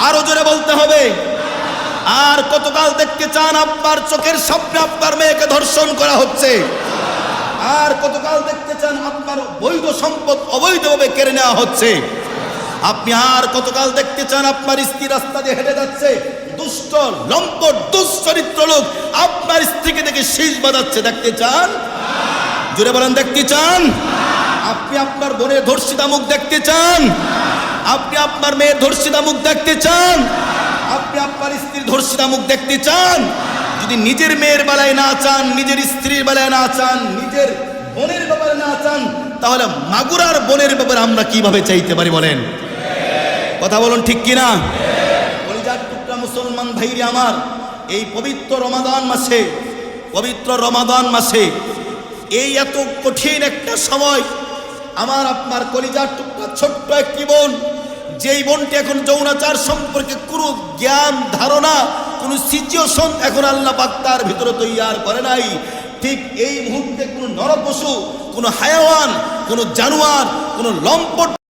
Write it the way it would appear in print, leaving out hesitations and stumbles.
আরো জোরে বলতে হবে। আর কতকাল দেখতে চান আপনার চোখের সামনে আপনার মেয়েকে ধর্ষণ করা হচ্ছে? আর কতকাল দেখতে চান আপনার বৈধ সম্পদ অবৈধভাবে কেড়ে নেওয়া হচ্ছে? আপনি আর কতকাল দেখতে চান আপনার স্ত্রী রাস্তা দিয়ে হেঁটে যাচ্ছে, দুষ্ট লম্পট দুশ্চরিত্র লোক আপনার স্ত্রীকে দেখে শীষ বাজাচ্ছে? দেখতে চান? জোরে বলেন, দেখতে চান? আপনি আপনার বোনের ধর্ষিতা মুখ দেখতে চান? আপনি আপনার মেয়ের ধর্ষিতা মুখ দেখতে চান? আপনি আপনার স্ত্রীর ধর্ষিতা মুখ দেখতে চান? যদি নিজের মেয়ের বেলায় না চান, নিজের স্ত্রীর বেলায় না চান, নিজের বোনের ব্যাপারে না চান, তাহলে মাগুরার বোনের ব্যাপারে আমরা কিভাবে চাইতে পারি বলেন? কথা বলুন, ঠিক কিনা? কলিজার টুকরা মুসলমান ভাইরা আমার, এই পবিত্র রমাদান মাসে এই এত কঠিন একটা সময়, আমার আপনার কলিজার টুকরা ছোট্ট একটি বোন, যেই বোনটি এখন যৌনাচার সম্পর্কে কোনো জ্ঞান ধারণা, কোনো সিচুয়েশন এখন আল্লাহ পাক তার ভিতরে তৈয়ার করে নাই, ঠিক এই মুহূর্তে কোনো নরপশু, কোনো হায়াওয়ান, কোনো জানোয়ার, কোনো লম্পট